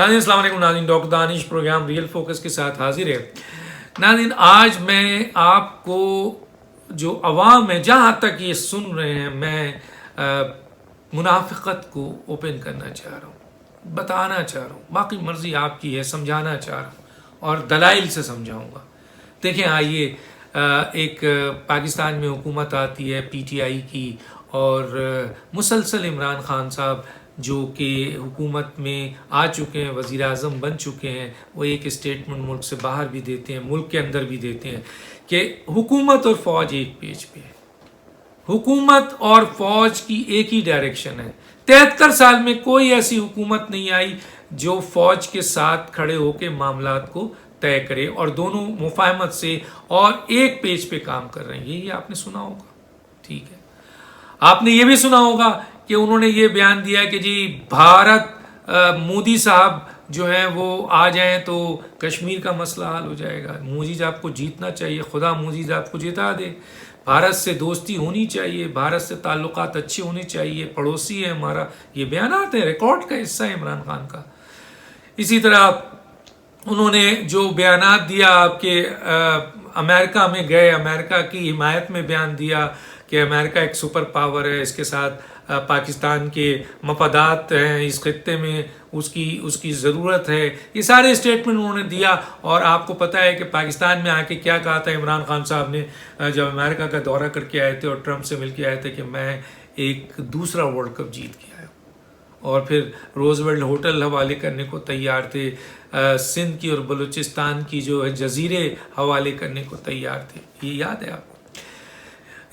ناظرین السلام علیکم. ناظرین ڈاکٹر دانش پروگرام ریئل فوکس کے ساتھ حاضر ہے. ناظرین آج میں آپ کو جو عوام ہے جہاں تک یہ سن رہے ہیں میں منافقت کو اوپن کرنا چاہ رہا ہوں، بتانا چاہ رہا ہوں. باقی مرضی آپ کی ہے، سمجھانا چاہ رہا ہوں اور دلائل سے سمجھاؤں گا. دیکھیں آئیے، ایک پاکستان میں حکومت آتی ہے پی ٹی آئی کی، اور مسلسل عمران خان صاحب جو کہ حکومت میں آ چکے ہیں، وزیر اعظم بن چکے ہیں، وہ ایک اسٹیٹمنٹ ملک سے باہر بھی دیتے ہیں، ملک کے اندر بھی دیتے ہیں کہ حکومت اور فوج ایک پیج پہ ہے. حکومت اور فوج کی ایک ہی ڈائریکشن ہے. 73 سال میں کوئی ایسی حکومت نہیں آئی جو فوج کے ساتھ کھڑے ہو کے معاملات کو طے کرے، اور دونوں مفاہمت سے اور ایک پیج پہ کام کر رہے ہیں. یہی آپ نے سنا ہوگا. ٹھیک ہے، آپ نے یہ بھی سنا ہوگا کہ انہوں نے یہ بیان دیا کہ جی بھارت، مودی صاحب جو ہیں وہ آ جائیں تو کشمیر کا مسئلہ حل ہو جائے گا. مودی صاحب کو جیتنا چاہیے، خدا مودی صاحب کو جتا دے. بھارت سے دوستی ہونی چاہیے، بھارت سے تعلقات اچھے ہونے چاہیے، پڑوسی ہے ہمارا. یہ بیانات ہیں، ریکارڈ کا حصہ ہے عمران خان کا. اسی طرح انہوں نے جو بیانات دیا، آپ کے امریکہ میں گئے، امریکہ کی حمایت میں بیان دیا کہ امریکہ ایک سپر پاور ہے، اس کے ساتھ پاکستان کے مفادات ہیں اس خطے میں، اس کی ضرورت ہے. یہ سارے اسٹیٹمنٹ انہوں نے دیا. اور آپ کو پتہ ہے کہ پاکستان میں آ کے کیا کہا تھا عمران خان صاحب نے جب امریکہ کا دورہ کر کے آئے تھے اور ٹرمپ سے مل کے آئے تھے کہ میں ایک دوسرا ورلڈ کپ جیت کے آیا ہوں. اور پھر روزویلٹ ہوٹل حوالے کرنے کو تیار تھے، سندھ کی اور بلوچستان کی جو ہے جزیرے حوالے کرنے کو تیار تھے. یہ یاد ہے آپ کو.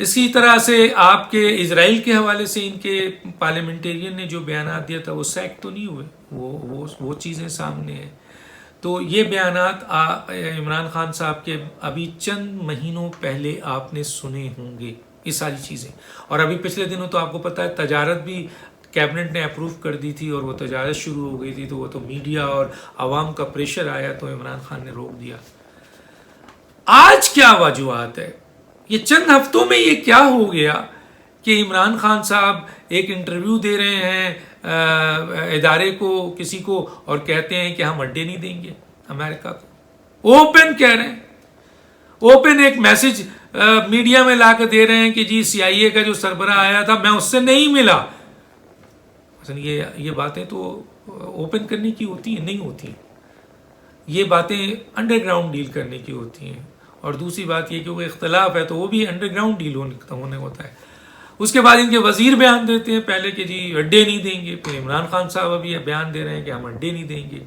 اسی طرح سے آپ کے اسرائیل کے حوالے سے ان کے پارلیمنٹیرین نے جو بیانات دیا تھا وہ سیک تو نہیں ہوئے، وہ چیزیں سامنے ہیں. تو یہ بیانات عمران خان صاحب کے ابھی چند مہینوں پہلے آپ نے سنے ہوں گے یہ ساری چیزیں. اور ابھی پچھلے دنوں تو آپ کو پتہ ہے تجارت بھی کیبنٹ نے اپروو کر دی تھی، اور وہ تجارت شروع ہو گئی تھی. تو وہ تو میڈیا اور عوام کا پریشر آیا تو عمران خان نے روک دیا. آج کیا وجوہات ہے؟ یہ چند ہفتوں میں یہ کیا ہو گیا کہ عمران خان صاحب ایک انٹرویو دے رہے ہیں ادارے کو، کسی کو، اور کہتے ہیں کہ ہم اڈے نہیں دیں گے امریکہ کو. اوپن کہہ رہے ہیں، اوپن ایک میسج میڈیا میں لا کے دے رہے ہیں کہ جی سی آئی اے کا جو سربراہ آیا تھا میں اس سے نہیں ملا. یہ باتیں تو اوپن کرنے کی ہوتی ہیں؟ نہیں ہوتی. یہ باتیں انڈر گراؤنڈ ڈیل کرنے کی ہوتی ہیں. اور دوسری بات یہ کہ وہ اختلاف ہے تو وہ بھی انڈر گراؤنڈ ڈیل ہونے ہوتا ہے. اس کے بعد ان کے وزیر بیان دیتے ہیں پہلے کہ جی اڈے نہیں دیں گے، پھر عمران خان صاحب ابھی بیان دے رہے ہیں کہ ہم اڈے نہیں دیں گے.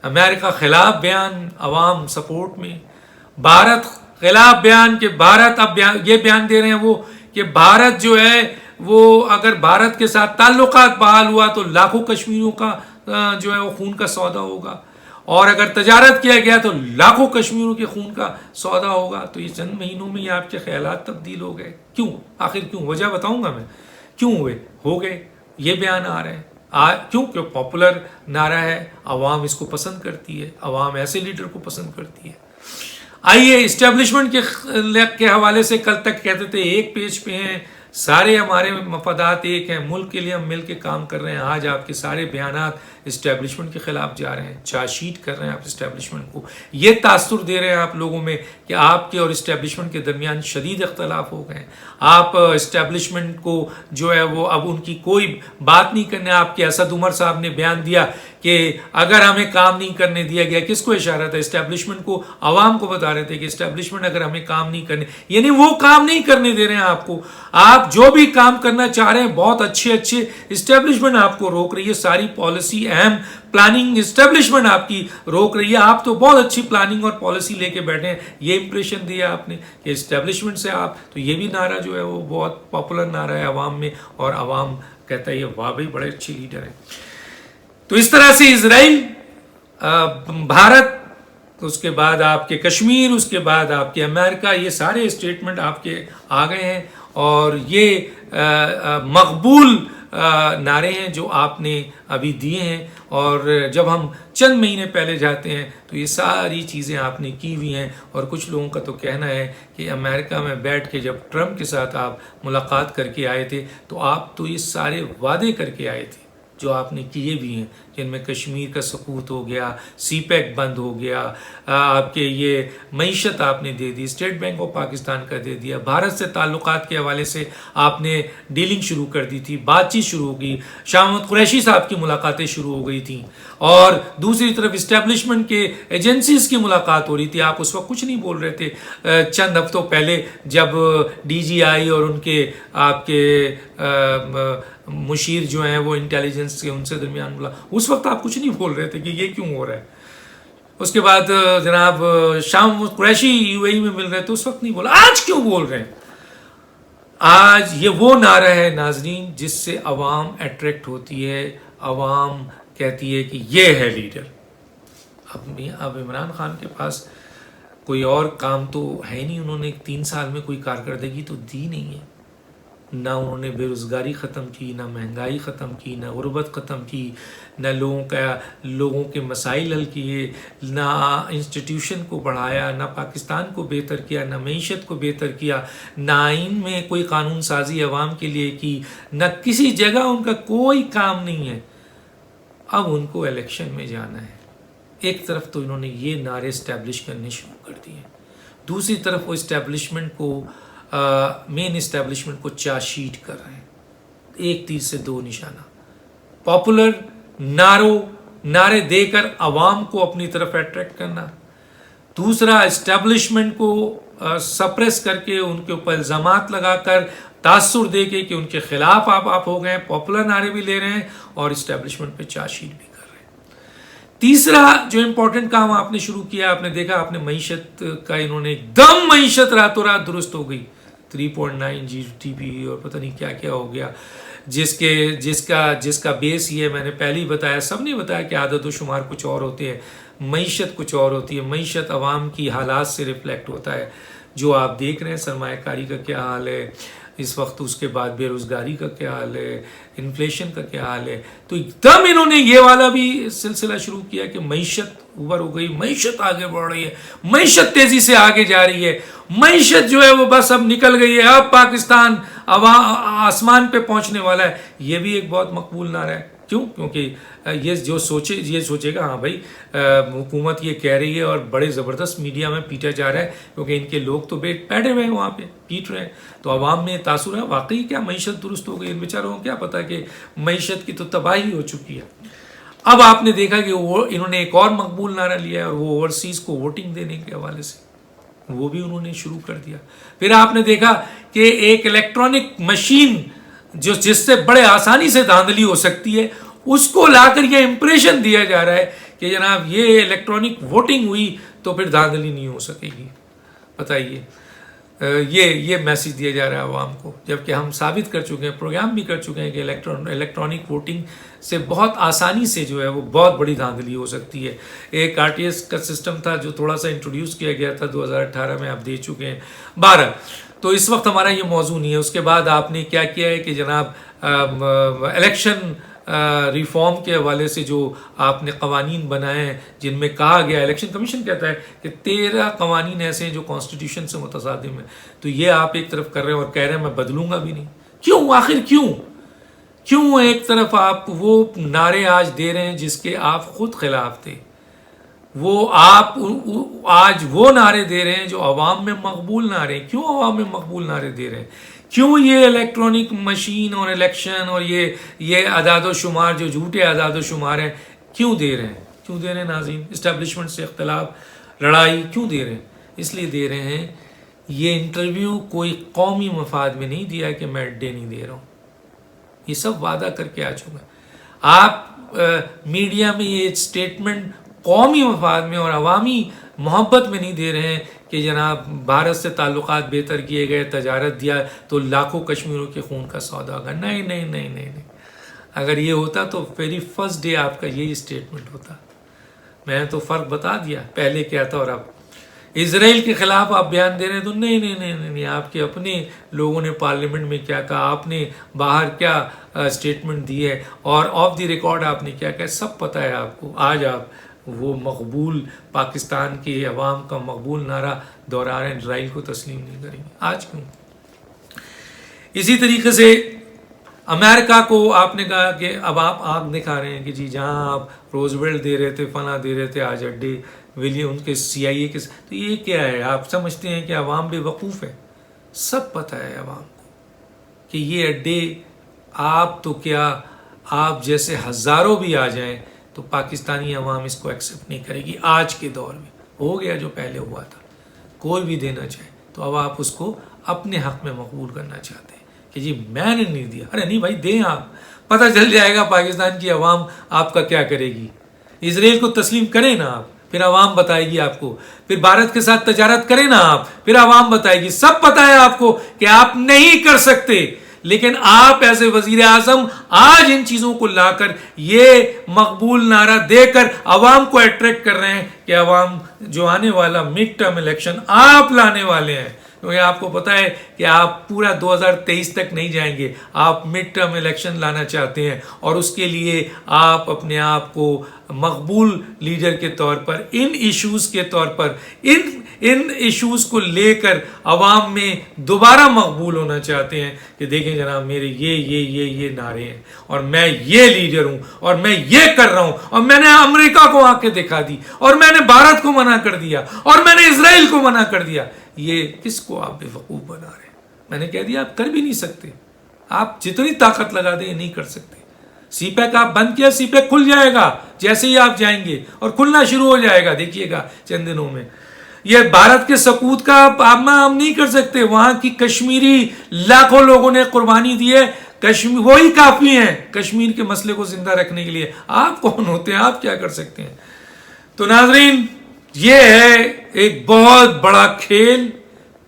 امریکہ خلاف بیان عوام سپورٹ میں، بھارت خلاف بیان کہ بھارت اب یہ بیان دے رہے ہیں وہ کہ بھارت جو ہے وہ اگر بھارت کے ساتھ تعلقات بحال ہوا تو لاکھوں کشمیریوں کا جو ہے وہ خون کا سودا ہوگا، اور اگر تجارت کیا گیا تو لاکھوں کشمیریوں کے خون کا سودا ہوگا. تو یہ چند مہینوں میں یہ آپ کے خیالات تبدیل ہو گئے. کیوں؟ آخر کیوں؟ وجہ بتاؤں گا میں کیوں ہوئے، ہو گئے. یہ بیان آ رہے ہیں کیوں کہ پاپولر نعرہ ہے، عوام اس کو پسند کرتی ہے، عوام ایسے لیڈر کو پسند کرتی ہے. آئیے اسٹیبلشمنٹ کے حوالے سے کل تک کہتے تھے ایک پیج پہ ہیں، سارے ہمارے مفادات ایک ہیں، ملک کے لیے ہم مل کے کام کر رہے ہیں. آج آپ کے سارے بیانات اسٹیبلشمنٹ کے خلاف جا رہے ہیں، چارج شیٹ کر رہے ہیں آپ اسٹیبلشمنٹ کو. یہ تاثر دے رہے ہیں آپ لوگوں میں کہ آپ کے اور اسٹیبلشمنٹ کے درمیان شدید اختلاف ہو گئے. آپ اسٹیبلشمنٹ کو جو ہے وہ اب ان کی کوئی بات نہیں کرنے. آپ کے اسد عمر صاحب نے بیان دیا کہ اگر ہمیں کام نہیں کرنے دیا گیا، کس کو اشارہ تھا؟ اسٹیبلشمنٹ کو، عوام کو بتا رہے تھے کہ اسٹیبلشمنٹ اگر ہمیں کام نہیں کرنے، یعنی وہ کام نہیں کرنے دے رہے ہیں آپ کو. آپ جو بھی کام کرنا چاہ رہے ہیں بہت اچھے اسٹیبلشمنٹ آپ کو روک رہی ہے. ساری پالیسی، اہم پلاننگ اسٹیبلشمنٹ آپ کی روک رہی ہے. آپ تو بہت اچھی پلاننگ اور پالیسی لے کے بیٹھے ہیں. یہ امپریشن دیا آپ نے کہ اسٹیبلشمنٹ سے آپ، تو یہ بھی نعرہ جو ہے وہ بہت پاپولر نعرہ ہے عوام میں، اور عوام کہتا ہے یہ واقعی بڑے اچھے لیڈر ہیں. تو اس طرح سے اسرائیل، بھارت، اس کے بعد آپ کے کشمیر، اس کے بعد آپ کے امریکہ، یہ سارے اسٹیٹمنٹ آپ کے آ گئے ہیں. اور یہ مقبول نعرے ہیں جو آپ نے ابھی دیے ہیں. اور جب ہم چند مہینے پہلے جاتے ہیں تو یہ ساری چیزیں آپ نے کی ہوئی ہیں. اور کچھ لوگوں کا تو کہنا ہے کہ امریکہ میں بیٹھ کے جب ٹرمپ کے ساتھ آپ ملاقات کر کے آئے تھے تو آپ تو یہ سارے وعدے کر کے آئے تھے جو آپ نے کیے بھی ہیں جن میں کشمیر کا سقوط ہو گیا، سی پیک بند ہو گیا، آپ کے یہ معیشت آپ نے دے دی، اسٹیٹ بینک آف پاکستان کا دے دیا، بھارت سے تعلقات کے حوالے سے آپ نے ڈیلنگ شروع کر دی تھی، بات چیت شروع ہو گئی، شاہ محمود قریشی صاحب کی ملاقاتیں شروع ہو گئی تھیں، اور دوسری طرف اسٹیبلشمنٹ کے ایجنسیز کی ملاقات ہو رہی تھی. آپ اس وقت کچھ نہیں بول رہے تھے. چند ہفتوں پہلے جب ڈی جی آئی اور ان کے آپ کے مشیر جو ہیں وہ انٹیلیجنس کے ان سے درمیان ملا، اس وقت آپ کچھ نہیں بول رہے تھے کہ یہ کیوں ہو رہا ہے. اس کے بعد جناب شاہ محمود قریشی یو اے ای میں مل رہے تھے، اس وقت نہیں بولا. آج کیوں بول رہے ہیں؟ آج یہ وہ نعرہ ہے ناظرین جس سے عوام اٹریکٹ ہوتی ہے، عوام کہتی ہے کہ یہ ہے لیڈر. اب عمران خان کے پاس کوئی اور کام تو ہے نہیں، انہوں نے 3 سال میں کوئی کارکردگی تو دی نہیں ہے. نہ انہوں نے بے روزگاری ختم کی، نہ مہنگائی ختم کی، نہ غربت ختم کی، نہ لوگوں کے مسائل حل کیے، نہ انسٹیٹیوشن کو بڑھایا، نہ پاکستان کو بہتر کیا، نہ معیشت کو بہتر کیا، نہ آئین میں کوئی قانون سازی عوام کے لیے کی، نہ کسی جگہ ان کا کوئی کام نہیں ہے. اب ان کو الیکشن میں جانا ہے. ایک طرف تو انہوں نے یہ نعرے اسٹیبلش کرنے شروع کر دیے، دوسری طرف وہ اسٹیبلشمنٹ کو مین اسٹیبلشمنٹ کو چاشیٹ کر رہے ہیں. ایک تیر سے 2 نشانہ، پاپولر نعرے دے کر عوام کو اپنی طرف اٹریکٹ کرنا، دوسرا اسٹیبلشمنٹ کو سپریس کر کے ان کے اوپر الزامات لگا کر تاثر دے کے کہ ان کے خلاف آپ ہو گئے، پاپولر نعرے بھی لے رہے ہیں اور اسٹیبلشمنٹ پہ چاشیٹ بھی. تیسرا جو امپورٹنٹ کام آپ نے شروع کیا، آپ نے دیکھا، آپ نے معیشت کا انہوں نے ایک دم معیشت راتوں رات درست ہو گئی، 3.9 جی ڈی پی اور پتہ نہیں کیا کیا ہو گیا، جس کا بیس یہ میں نے پہلے ہی بتایا، سب نے بتایا کہ عدد و شمار کچھ اور ہوتے ہیں، معیشت کچھ اور ہوتی ہے. معیشت عوام کی حالات سے ریفلیکٹ ہوتا ہے. جو آپ دیکھ رہے ہیں سرمایہ کاری کا کیا حال ہے اس وقت، اس کے بعد بے روزگاری کا کیا حال ہے، انفلیشن کا کیا حال ہے، تو ایک دم انہوں نے یہ والا بھی سلسلہ شروع کیا کہ معیشت اوپر ہو گئی، معیشت آگے بڑھ رہی ہے، معیشت تیزی سے آگے جا رہی ہے، معیشت جو ہے وہ بس اب نکل گئی ہے، اب پاکستان آسمان پہ پہنچنے والا ہے. یہ بھی ایک بہت مقبول نعرہ ہے. کیوں؟ کیونکہ یہ سوچے گا ہاں بھائی حکومت یہ کہہ رہی ہے اور بڑے زبردست میڈیا میں پیٹا جا رہا ہے کیونکہ ان کے لوگ تو بیٹھے ہوئے ہیں وہاں پہ پیٹ رہے ہیں، تو عوام میں تاثر ہے واقعی کیا معیشت درست ہو گئی. ان بیچاروں کو کیا پتا کہ معیشت کی تو تباہی ہو چکی ہے. اب آپ نے دیکھا کہ انہوں نے ایک اور مقبول نعرہ لیا ہے اور وہ اوورسیز کو ووٹنگ دینے کے حوالے سے وہ بھی انہوں نے شروع کر دیا. پھر آپ نے دیکھا کہ ایک الیکٹرانک مشین جس سے بڑے آسانی سے دھاندلی ہو سکتی ہے، اس کو لا کر یہ امپریشن دیا جا رہا ہے کہ جناب یہ الیکٹرانک ووٹنگ ہوئی تو پھر دھاندلی نہیں ہو سکے گی. بتائیے، یہ میسج دیا جا رہا ہے عوام کو، جبکہ ہم ثابت کر چکے ہیں، پروگرام بھی کر چکے ہیں کہ الیکٹرانک ووٹنگ سے بہت آسانی سے جو ہے وہ بہت بڑی دھاندلی ہو سکتی ہے. ایک آر ٹی ایس کا سسٹم تھا جو تھوڑا سا انٹروڈیوس کیا گیا تھا 2018 میں، آپ دے چکے ہیں 12. تو اس وقت ہمارا یہ موضوع نہیں ہے. اس کے بعد آپ نے کیا کیا ہے کہ جناب الیکشن ریفارم کے حوالے سے جو آپ نے قوانین بنائے ہیں جن میں کہا گیا، الیکشن کمیشن کہتا ہے کہ 13 قوانین ایسے ہیں جو کانسٹیٹیوشن سے متصادم ہیں، تو یہ آپ ایک طرف کر رہے ہیں اور کہہ رہے ہیں میں بدلوں گا بھی نہیں. کیوں؟ آخر کیوں ایک طرف آپ وہ نعرے آج دے رہے ہیں جس کے آپ خود خلاف تھے، وہ آپ آج وہ نعرے دے رہے ہیں جو عوام میں مقبول نعرے ہیں. کیوں عوام میں مقبول نعرے دے رہے ہیں؟ کیوں یہ الیکٹرانک مشین اور الیکشن اور یہ اعداد و شمار جو جھوٹے اعداد و شمار ہیں کیوں دے رہے ہیں ناظرین؟ اسٹیبلشمنٹ سے اختلاف، لڑائی کیوں دے رہے ہیں؟ اس لیے دے رہے ہیں یہ انٹرویو کوئی قومی مفاد میں نہیں دیا کہ میں اڈے نہیں دے رہا ہوں، یہ سب وعدہ کر کے آ چکا. آپ میڈیا میں یہ اسٹیٹمنٹ قومی مفاد میں اور عوامی محبت میں نہیں دے رہے ہیں کہ جناب بھارت سے تعلقات بہتر کیے گئے، تجارت دیا تو لاکھوں کشمیروں کے خون کا سودا ہوگا. نہیں. اگر یہ ہوتا تو ویری فرسٹ ڈے آپ کا یہی اسٹیٹمنٹ ہوتا. میں تو فرق بتا دیا پہلے کیا تھا اور اب. اسرائیل کے خلاف آپ بیان دے رہے ہیں تو نہیں، آپ کے اپنے لوگوں نے پارلیمنٹ میں کیا کہا، آپ نے باہر کیا اسٹیٹمنٹ دی ہے اور آف دی ریکارڈ آپ نے کیا کہا، سب پتہ ہے آپ کو. آج آپ وہ مقبول پاکستان کے عوام کا مقبول نعرہ دہرا رہے ہیں، اسرائیل کو تسلیم نہیں کریں گے. آج کیوں؟ اسی طریقے سے امریکہ کو آپ نے کہا کہ اب آپ آگ دکھا رہے ہیں کہ جی جہاں آپ روزویلٹ دے رہے تھے، فلاں دے رہے تھے، آج اڈے ان کے CIA کے، تو یہ کیا ہے؟ آپ سمجھتے ہیں کہ عوام بے وقوف ہے؟ سب پتہ ہے عوام کو کہ یہ اڈے، آپ تو کیا، آپ جیسے ہزاروں بھی آ جائیں تو پاکستانی عوام اس کو ایکسیپٹ نہیں کرے گی آج کے دور میں۔ ہو گیا جو پہلے ہوا تھا، کوئی بھی دینا چاہے تو اب آپ اس کو اپنے حق میں مقبول کرنا چاہتے ہیں کہ جی میں نے نہیں دیا۔ ارے نہیں بھائی، دیں آپ، پتہ چل جائے گا پاکستان کی عوام آپ کا کیا کرے گی۔ اسرائیل کو تسلیم کریں نا آپ، پھر عوام بتائے گی آپ کو۔ پھر بھارت کے ساتھ تجارت کریں نا آپ، پھر عوام بتائے گی۔ سب پتہ ہے آپ کو کہ آپ نہیں کر سکتے، لیکن آپ ایسے وزیر اعظم آج ان چیزوں کو لا کر یہ مقبول نعرہ دے کر عوام کو اٹریکٹ کر رہے ہیں کہ عوام جو آنے والا مڈ ٹرم الیکشن آپ لانے والے ہیں، کیونکہ آپ کو پتا ہے کہ آپ پورا 2023 تک نہیں جائیں گے، آپ مڈ ٹرم الیکشن لانا چاہتے ہیں، اور اس کے لیے آپ اپنے آپ کو مقبول لیڈر کے طور پر، ان ایشوز کے طور پر، ان ایشوز کو لے کر عوام میں دوبارہ مقبول ہونا چاہتے ہیں کہ دیکھیں جناب میرے یہ نعرے ہیں، اور میں یہ لیڈر ہوں، اور میں یہ کر رہا ہوں، اور میں نے امریکہ کو آنکھیں دکھا دی، اور میں نے بھارت کو منع کر دیا، اور میں نے اسرائیل کو منع کر دیا۔ یہ کس کو آپ بے وقوف بنا رہے ہیں؟ میں نے کہہ دیا آپ کر بھی نہیں سکتے، آپ جتنی طاقت لگا دیں نہیں کر سکتے۔ سی پیک آپ بند کیا، سی پیک کھل جائے گا جیسے ہی آپ جائیں گے، اور کھلنا شروع ہو جائے گا، دیکھیے گا چند دنوں میں۔ یہ بھارت کے سکوت کا ہم نہیں کر سکتے، وہاں کی کشمیری لاکھوں لوگوں نے قربانی دی ہے، وہی کافی ہیں کشمیر کے مسئلے کو زندہ رکھنے کے لیے۔ آپ کون ہوتے ہیں؟ آپ کیا کر سکتے ہیں؟ تو ناظرین، یہ ہے ایک بہت بڑا کھیل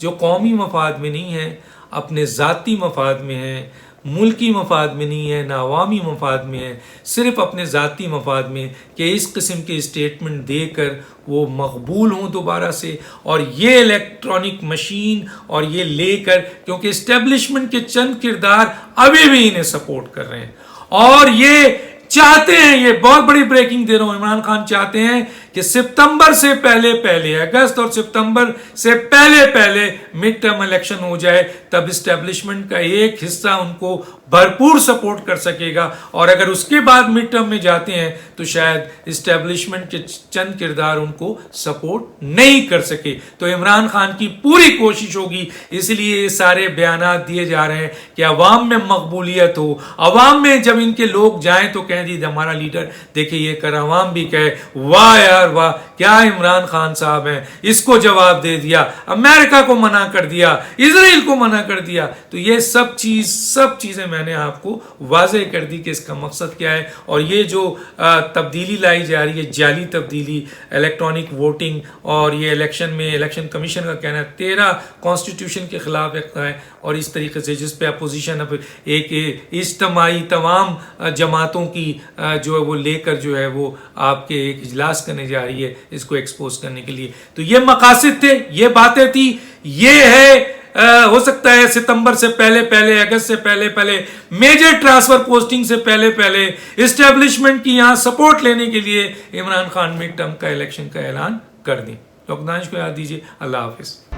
جو قومی مفاد میں نہیں ہے، اپنے ذاتی مفاد میں ہے، ملکی مفاد میں نہیں ہے، نہ عوامی مفاد میں ہے، صرف اپنے ذاتی مفاد میں، کہ اس قسم کے اسٹیٹمنٹ دے کر وہ مقبول ہوں دوبارہ سے، اور یہ الیکٹرانک مشین اور یہ لے کر، کیونکہ اسٹیبلشمنٹ کے چند کردار ابھی بھی انہیں سپورٹ کر رہے ہیں، اور یہ چاہتے ہیں، یہ بہت بڑی بریکنگ دے رہا ہوں، عمران خان چاہتے ہیں کہ ستمبر سے پہلے اگست اور ستمبر سے پہلے مڈ ٹرم الیکشن ہو جائے، تب اسٹیبلشمنٹ کا ایک حصہ ان کو بھرپور سپورٹ کر سکے گا، اور اگر اس کے بعد مڈ ٹرم میں جاتے ہیں تو شاید اسٹیبلشمنٹ کے چند کردار ان کو سپورٹ نہیں کر سکے۔ تو عمران خان کی پوری کوشش ہوگی، اس لیے یہ سارے بیانات دیے جا رہے ہیں کہ عوام میں مقبولیت ہو، عوام میں جب ان کے لوگ جائیں تو کہیں جی ہمارا لیڈر دیکھیں یہ کر، عوام بھی کہے واہ یار واہ کیا عمران خان صاحب ہیں، اس کو جواب دے دیا، امریکہ کو منع کر دیا، اسرائیل کو منع کر دیا۔ تو یہ سب چیزیں میں نے آپ کو واضح کر دی کہ اس کا مقصد کیا ہے، اور یہ جو تبدیلی لائی جا رہی ہے، جعلی تبدیلی، الیکٹرانک ووٹنگ، اور یہ الیکشن میں الیکشن کمیشن کا کہنا ہے 13 کانسٹیٹیوشن کے خلاف ہے، اور اس طریقے سے جس پہ اپوزیشن ایک اجتماعی تمام جماعتوں کی جو ہے وہ لے کر جو ہے وہ آپ کے ایک اجلاس کرنے جا رہی ہے اس کو ایکسپوز کرنے کے لیے۔ تو یہ مقاصد تھے، یہ باتیں تھی، یہ ہے ہو سکتا ہے ستمبر سے پہلے اگست سے پہلے میجر ٹرانسفر پوسٹنگ سے پہلے اسٹیبلشمنٹ کی یہاں سپورٹ لینے کے لیے عمران خان مڈ ٹرم کا الیکشن کا اعلان کر دیں۔ ڈاکٹر دانش کو یاد دیجیے۔ اللہ حافظ۔